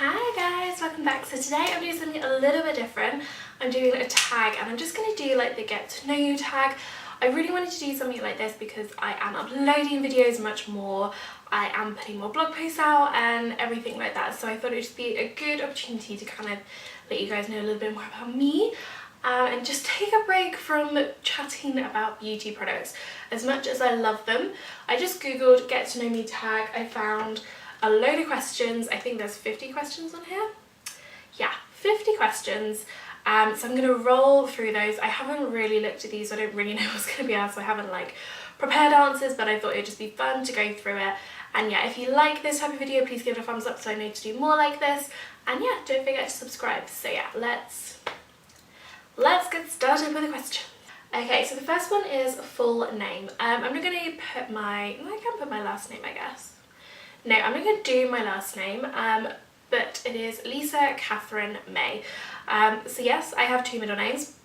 Hi guys, welcome back. So today I'm doing something a little bit different. I'm doing a tag and I'm just going to do like the get to know you tag. I really wanted to do something like this because I am uploading videos much more. I am putting more blog posts out and everything like that. So I thought it would just be a good opportunity to kind of let you guys know a little bit more about me. And just take a break from chatting about beauty products. As much as I love them, I just googled get to know me tag. I found a load of questions. I think there's 50 questions on here. Yeah, 50 questions. So I'm going to roll through those. I haven't really looked at these, so I don't really know what's going to be asked, so I haven't like prepared answers, but I thought it'd just be fun to go through it. And yeah, if you like this type of video, please give it a thumbs up so I know to do more like this. And yeah, don't forget to subscribe. So yeah, let's get started with the questions. Okay, so the first one is full name. I'm not going to put my, I can put my last name, I guess. No, I'm not going to do my last name, but it is Lisa Catherine May. So yes, I have two middle names,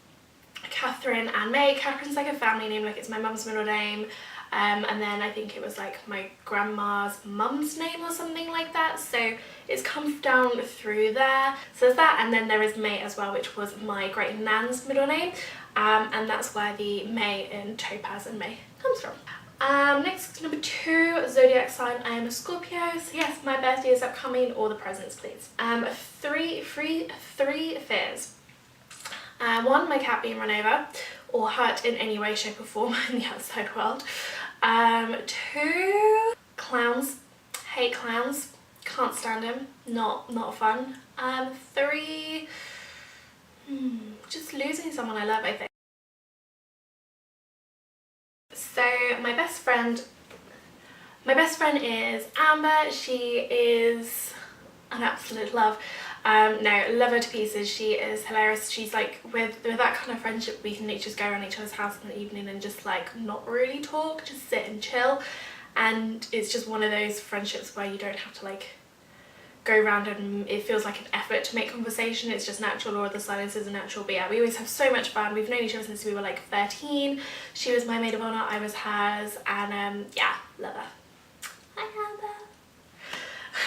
Catherine and May. Catherine's like a family name, like it's my mum's middle name. And then I think it was like my grandma's mum's name or something like that, so it's come down through there. So there's that, and then there is May as well, which was my great nan's middle name, and that's where the May in Topaz and May comes from. Next, number 2, zodiac sign. I am a Scorpio, so yes, my birthday is upcoming. All the presents, please. Three fears. 1, my cat being run over or hurt in any way, shape or form in the outside world. 2, clowns. Hate clowns. Can't stand them. Not fun. 3, just losing someone I love, I think. So my best friend is Amber. She is an absolute love. No, love her to pieces. She is hilarious. She's like, with that kind of friendship, we can just go around each other's house in the evening and just like not really talk, just sit and chill. And it's just one of those friendships where you don't have to like go around and it feels like an effort to make conversation. It's just natural, or the silence is natural. But yeah, we always have so much fun. We've known each other since we were like 13. She was my maid of honor, I was hers, and yeah, love her. Hi Amber.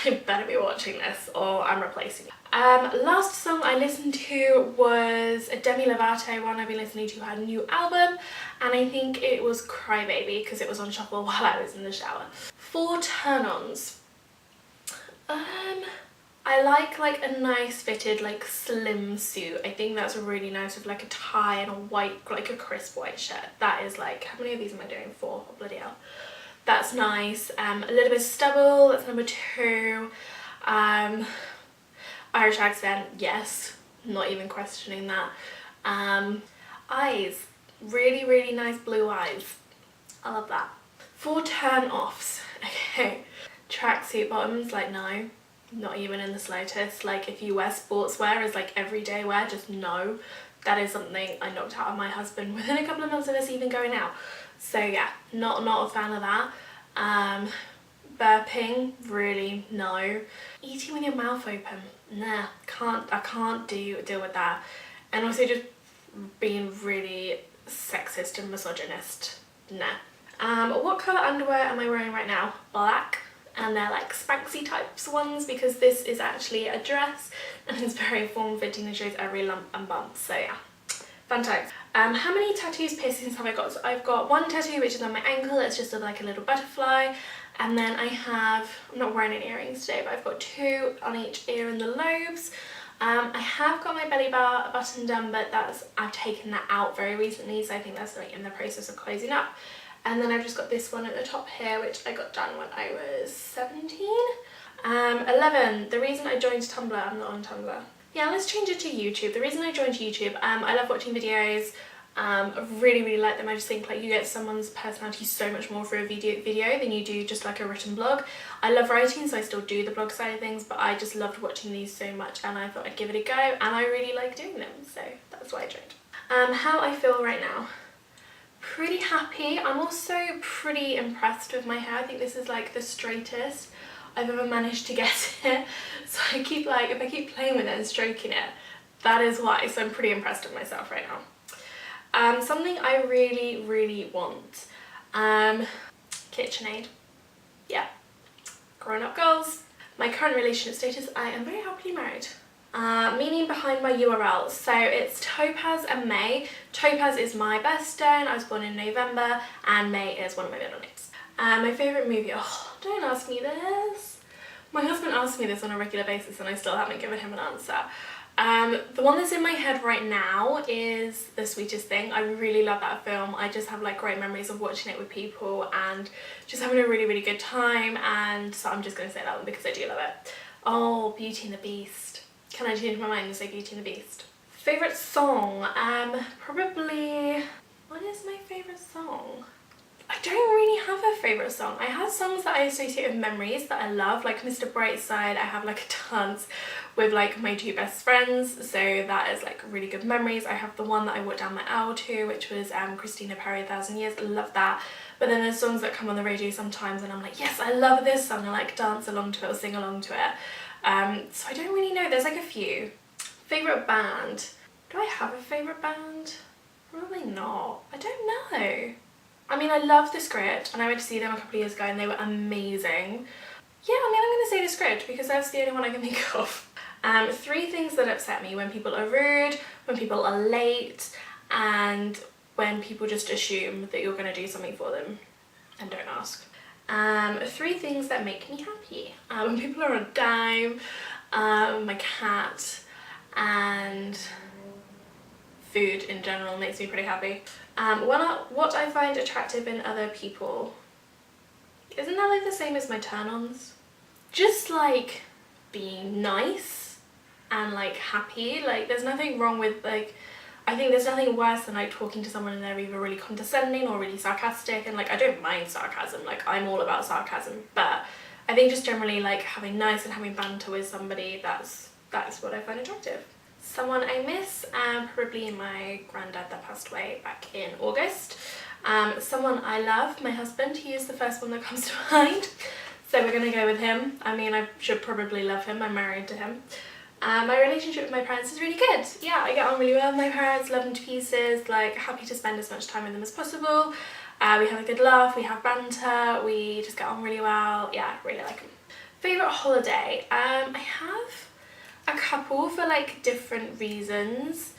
I better be watching this or I'm replacing it. Last song I listened to was a Demi Lovato one. I've been listening to her new album, and I think it was Cry Baby because it was on shuffle while I was in the shower. 4 turn-ons. I like a nice fitted like slim suit. I think that's really nice with like a tie and a white, like a crisp white shirt. That is like, how many of these am I doing? 4? Oh, bloody hell. That's nice. A little bit of stubble, that's number 2. Irish accent, yes, not even questioning that. Eyes, really nice blue eyes. I love that. 4 turn-offs. Okay. Tracksuit bottoms, like no, not even in the slightest. Like if you wear sportswear as like everyday wear, just no. That is something I knocked out of my husband within a couple of months of us even going out. So yeah, not a fan of that. Burping, really no. Eating with your mouth open, nah, I can't deal with that. And also just being really sexist and misogynist, nah. What colour underwear am I wearing right now? Black. And they're like Spanxy types ones because this is actually a dress and it's very form-fitting and shows every lump and bump. So yeah, fun times. How many tattoos, piercings have I got? So I've got 1 tattoo which is on my ankle. It's just like a little butterfly. And then I have, I'm not wearing any earrings today, but I've got 2 on each ear in the lobes. I have got my belly button done, but I've taken that out very recently, so I think that's like in the process of closing up. And then I've just got this one at the top here, which I got done when I was 17. 11, the reason I joined Tumblr. I'm not on Tumblr. Yeah, let's change it to YouTube. The reason I joined YouTube, I love watching videos. I really like them. I just think like you get someone's personality so much more through a video than you do just like a written blog. I love writing, so I still do the blog side of things, but I just loved watching these so much and I thought I'd give it a go, and I really like doing them, so that's why I joined. How I feel right now. Pretty happy. I'm also pretty impressed with my hair. I think this is like the straightest I've ever managed to get it. So I keep like, if I keep playing with it and stroking it, that is why. So I'm pretty impressed with myself right now. Something I really want. KitchenAid. Yeah. Grown-up goals. My current relationship status, I am very happily married. Meaning behind my URL, so it's Topaz and May. Topaz is my birthstone, I was born in November, and May is one of my middle names. My favourite movie, oh, don't ask me this. My husband asks me this on a regular basis and I still haven't given him an answer. The one that's in my head right now is The Sweetest Thing. I really love that film. I just have like great memories of watching it with people and just having a really, really good time, and so I'm just going to say that one because I do love it. Oh, Beauty and the Beast. Can I change my mind and say Beauty and the Beast? Favourite song? Probably... What is my favourite song? I don't really have a favourite song. I have songs that I associate with memories that I love, like Mr. Brightside. I have like a dance with like my 2 best friends, so that is like really good memories. I have the one that I walked down my aisle to, which was Christina Perri, 1,000 Years. I love that. But then there's songs that come on the radio sometimes and I'm like, yes, I love this song. I like dance along to it or sing along to it. So I don't really know. There's like a few. Favourite band? Do I have a favourite band? Probably not. I don't know. I mean, I love The Script and I went to see them a couple of years ago and they were amazing. Yeah, I mean, I'm going to say The Script because that's the only one I can think of. 3 things that upset me: when people are rude, when people are late, and when people just assume that you're going to do something for them and don't ask. 3 things that make me happy: when people are on time, my cat, and food in general makes me pretty happy. What I find attractive in other people, isn't that like the same as my turn-ons? Just like being nice and like happy. Like there's nothing wrong with like, I think there's nothing worse than like talking to someone and they're either really condescending or really sarcastic, and like I don't mind sarcasm, like I'm all about sarcasm, but I think just generally like having nice and having banter with somebody, that's what I find attractive. Someone I miss, probably my granddad that passed away back in August. Someone I love, my husband. He is the first one that comes to mind, so we're gonna go with him. I mean, I should probably love him, I'm married to him. My relationship with my parents is really good. Yeah, I get on really well with my parents, love them to pieces, like happy to spend as much time with them as possible. We have a good laugh, we have banter, we just get on really well. Yeah, really like them. Favourite holiday? I have a couple for like different reasons.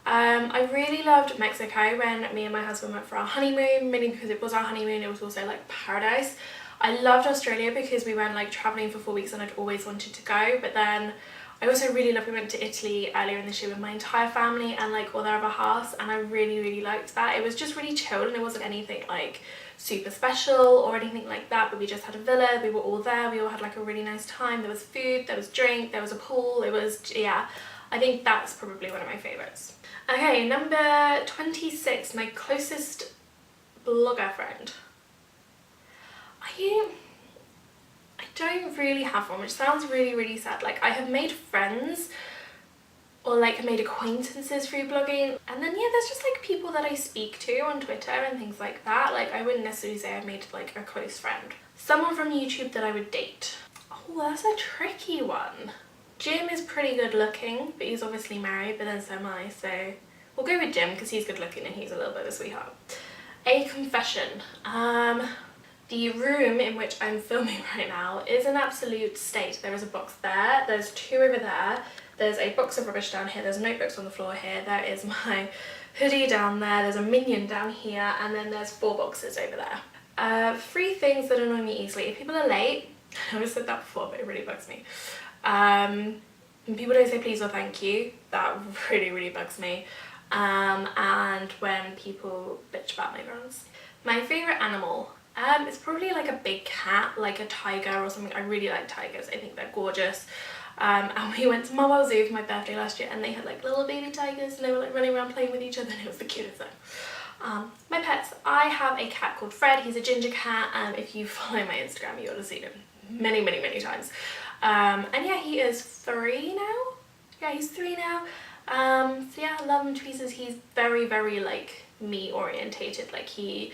I really loved Mexico when me and my husband went for our honeymoon, mainly because it was our honeymoon, it was also like paradise. I loved Australia because we went like travelling for 4 weeks and I'd always wanted to go, but then I also really loved, we went to Italy earlier in this year with my entire family and like all their other halves, and I really liked that. It was just really chilled and it wasn't anything like super special or anything like that, but we just had a villa, we were all there, we all had like a really nice time. There was food, there was drink, there was a pool, it was, yeah, I think that's probably one of my favourites. Okay, number 26, my closest blogger friend. I don't really have one, which sounds really sad. Like I have made friends or like made acquaintances through blogging, and then yeah, there's just like people that I speak to on Twitter and things like that. Like I wouldn't necessarily say I've made like a close friend. Someone from YouTube that I would date. Oh, that's a tricky one. Jim is pretty good looking, but he's obviously married, but then so am I, so we'll go with Jim because he's good looking and he's a little bit of a sweetheart. A confession. The room in which I'm filming right now is an absolute state. There is a box there, there's 2 over there, there's a box of rubbish down here, there's notebooks on the floor here, there is my hoodie down there, there's a minion down here, and then there's 4 boxes over there. 3 things that annoy me easily. If people are late, I always said that before, but it really bugs me. When people don't say please or thank you, that really bugs me. And when people bitch about my brands. My favourite animal. It's probably like a big cat, like a tiger or something. I really like tigers, I think they're gorgeous. And we went to Mobile Zoo for my birthday last year and they had like little baby tigers and they were like running around playing with each other and it was the cutest thing. My pets, I have a cat called Fred. He's a ginger cat, and if you follow my Instagram you would have seen him many times. And yeah, he is 3 now. Yeah, he's 3 now. So yeah, I love him to pieces. He's very like me orientated. Like he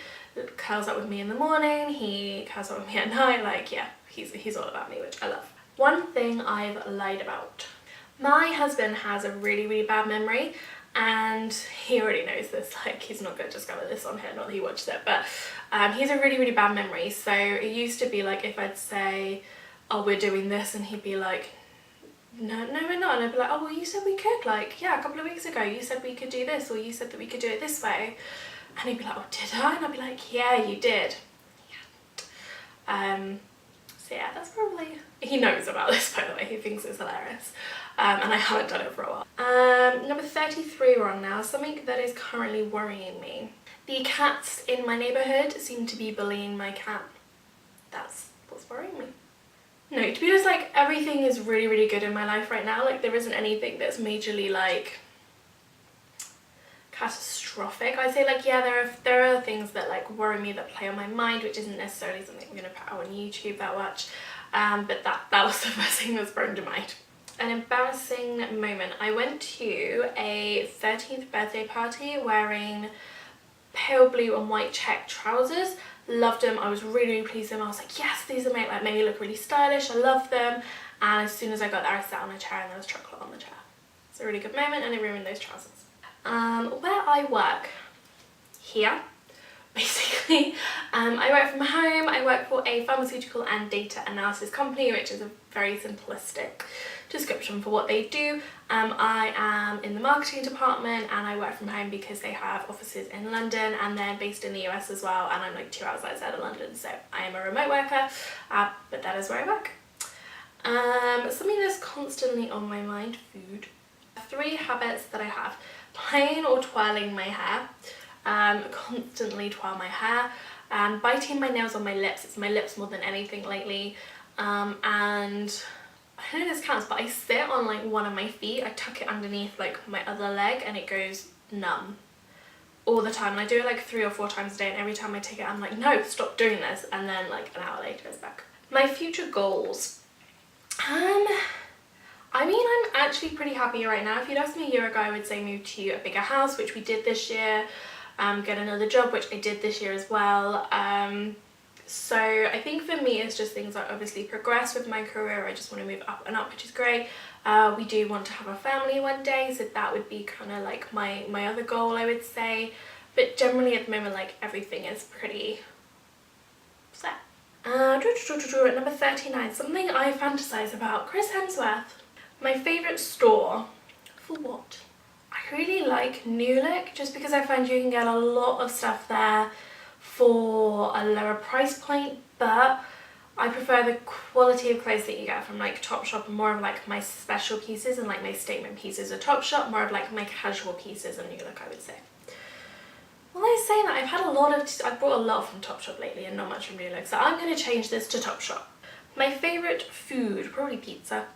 curls up with me in the morning, he curls up with me at night, like yeah, he's all about me, which I love. One thing I've lied about. My husband has a really bad memory, and he already knows this, like he's not going to discover this on here, not that he watched it, but he has a really bad memory. So it used to be like if I'd say oh, we're doing this, and he'd be like, no, we're not. And I'd be like, oh, well, you said we could, like, yeah, a couple of weeks ago you said we could do this, or you said that we could do it this way. And he'd be like, oh, did I? And I'd be like, yeah, you did. Yeah. So yeah, that's probably, he knows about this, by the way, he thinks it's hilarious. And I haven't done it for a while. Number 33 we're on now, something that is currently worrying me. The cats in my neighbourhood seem to be bullying my cat. That's what's worrying me. No, to be honest, like, everything is really, really good in my life right now. Like, there isn't anything that's majorly, like, catastrophic. I'd say, like, yeah, there are things that, like, worry me, that play on my mind, which isn't necessarily something I'm going to put out on YouTube that much. But that was the first thing that's sprung to mind. An embarrassing moment. I went to a 13th birthday party wearing pale blue and white check trousers. Loved them. I was really, really pleased with them. I was like, yes, these are made me look really stylish. I love them. And as soon as I got there, I sat on a chair and there was chocolate on the chair. It's a really good moment, and it ruined those trousers. Where I work, here, basically, I work from home. I work for a pharmaceutical and data analysis company, which is a very simplistic description for what they do. I am in the marketing department, and I work from home because they have offices in London and then based in the US as well, and I'm like 2 hours outside of London, so I am a remote worker, but that is where I work. Something that's constantly on my mind, food. 3 habits that I have: playing or twirling my hair, constantly twirl my hair, biting my nails on my lips. It's my lips more than anything lately, and I don't know if this counts, but I sit on like one of my feet, I tuck it underneath like my other leg, and it goes numb all the time, and I do it like 3 or 4 times a day, and every time I take it I'm like, no, stop doing this, and then like an hour later it's back. My future goals. I mean, I'm actually pretty happy right now. If you'd asked me a year ago, I would say move to a bigger house, which we did this year, get another job, which I did this year as well. So I think for me it's just things like obviously progress with my career. I just want to move up and up, which is great. We do want to have a family one day, so that would be kind of like my other goal, I would say. But generally at the moment, like, everything is pretty set. Number 39, something I fantasize about. Chris Hemsworth. My favourite store. For what? I really like New Look, just because I find you can get a lot of stuff there for a lower price point, but I prefer the quality of clothes that you get from like Topshop, and more of like my special pieces and like my statement pieces at Topshop, more of like my casual pieces and New Look, I would say. Well, I say that, I've bought a lot from Topshop lately and not much from New Look, so I'm going to change this to Topshop. My favourite food, probably pizza.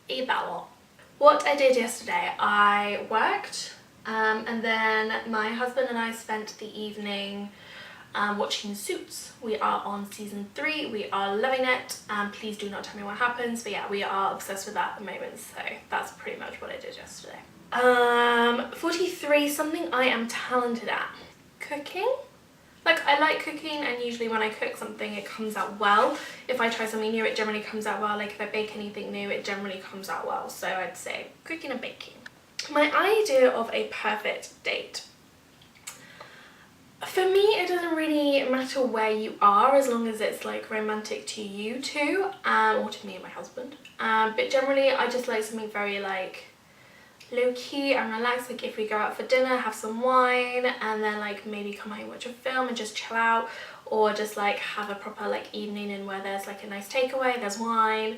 Eat that a lot. What I did yesterday, I worked, and then my husband and I spent the evening watching Suits. We are on season 3, we are loving it, please do not tell me what happens, but yeah, we are obsessed with that at the moment, so that's pretty much what I did yesterday. 43, something I am talented at. Cooking. Like, I like cooking, and usually when I cook something it comes out well. If I try something new, it generally comes out well. Like, if I bake anything new, it generally comes out well. So I'd say cooking and baking. My idea of a perfect date. For me, it doesn't really matter where you are, as long as it's like romantic to you two, or to me and my husband. But generally I just like something very like low-key and relaxed. Like, if we go out for dinner, have some wine, and then like maybe come home, watch a film and just chill out, or just like have a proper like evening in where there's like a nice takeaway, there's wine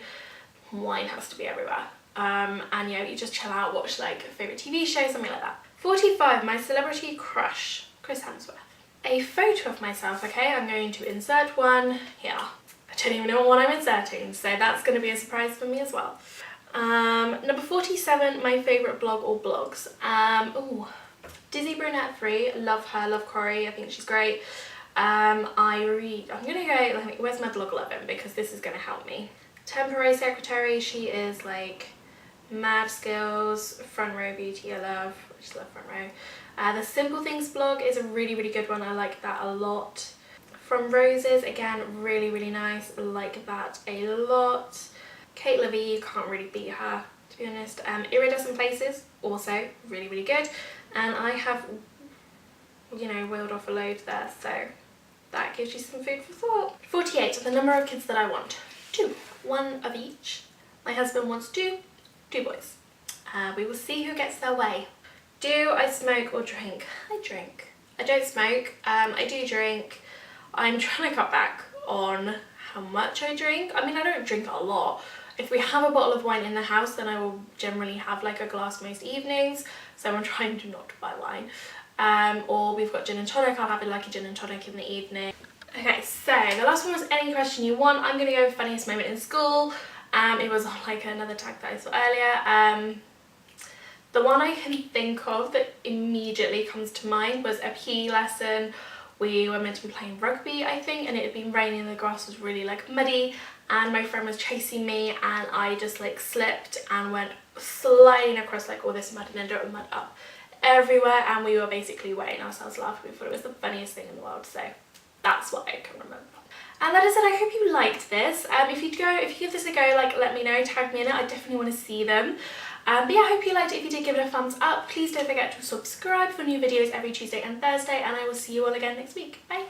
has to be everywhere, and yeah, you just chill out, watch like a favourite TV show, something like that. 45, my celebrity crush, Chris Hemsworth. A photo of myself, okay, I'm going to insert one here. I don't even know what I'm inserting, so that's going to be a surprise for me as well. Number 47, my favourite blog or blogs. Dizzy Brunette 3, love her, love Corey, I think she's great. I'm gonna go, like, where's my blog 11, because this is gonna help me. Temporary Secretary, she is like mad skills. Front Row Beauty, I love, I just love Front Row. The Simple Things blog is a really, really good one, I like that a lot. From Roses, again, really, really nice, I like that a lot. Kate Levy, can't really beat her, to be honest. Iridescent Places, also really, really good. And I have, you know, wheeled off a load there, so that gives you some food for thought. 48, the number of kids that I want. 2. one of each. My husband wants two boys. We will see who gets their way. Do I smoke or drink? I drink. I don't smoke. I do drink. I'm trying to cut back on how much I drink. I mean, I don't drink a lot. If we have a bottle of wine in the house, then I will generally have like a glass most evenings. So I'm trying to not buy wine. Or we've got gin and tonic. I'll have like a gin and tonic in the evening. Okay, so the last one was any question you want. I'm gonna go with funniest moment in school. It was on like another tag that I saw earlier. The one I can think of that immediately comes to mind was a PE lesson. We were meant to be playing rugby, I think, and it had been raining and the grass was really like muddy, and my friend was chasing me and I just like slipped and went sliding across like all this mud and ended up with mud up everywhere, and we were basically wetting ourselves laughing. We thought it was the funniest thing in the world, so that's what I can remember. And that is it. I hope you liked this. If you give this a go, like, let me know, tag me in it. I definitely want to see them. But yeah, I hope you liked it. If you did, give it a thumbs up. Please don't forget to subscribe for new videos every Tuesday and Thursday, and I will see you all again next week. Bye.